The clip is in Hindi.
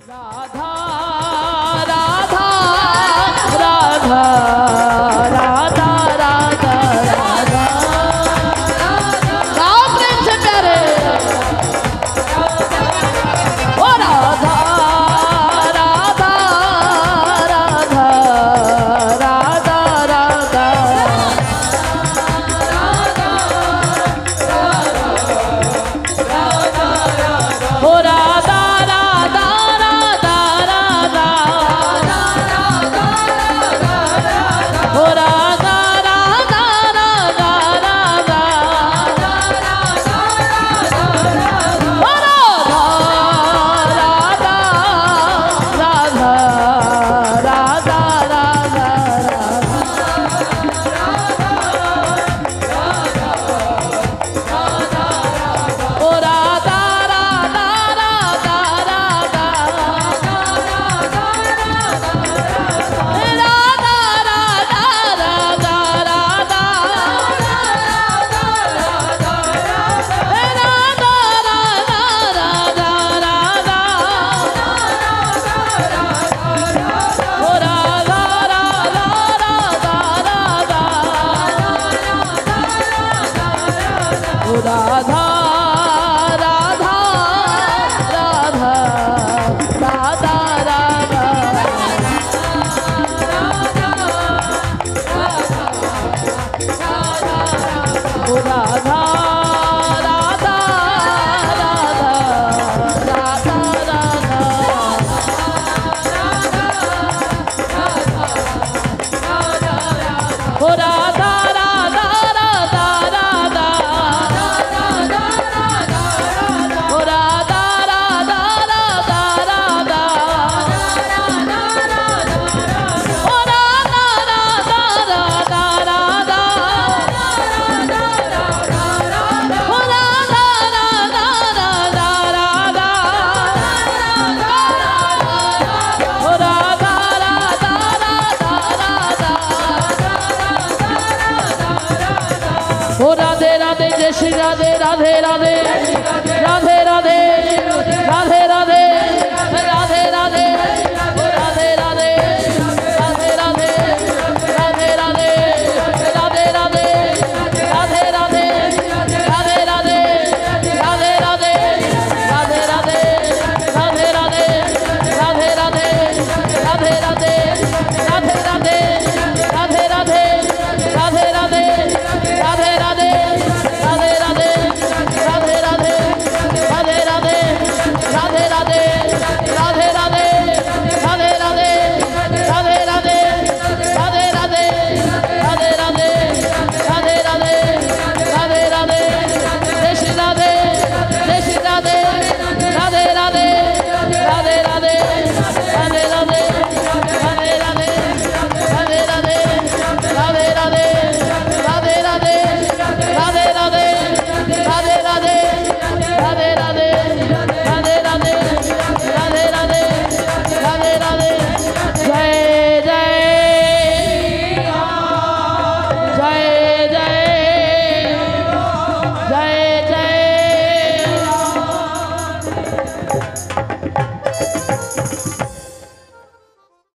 राधा राधा राधा राधा राधा राधा राम प्रेम से प्यारे ओ राधा राधा राधा राधा राधा ओ राधा राधा राधा राधा ओ राधा राधा राधा राधा ओ राधा राधा राधा राधा ओ राधा राधा राधा राधा राधा राधा राधा राधा राधा राधा राधा राधा ओ राधा राधा राधा राधा राधा ओ राधा राधा राधा राधा ओ राधा राधा राधा राधा ओ राधा राधा राधा राधा ओ राधा राधा राधा राधा ओ राधा राधा राधा राधा ओ राधे राधे जय श्री राधे राधे राधे राधे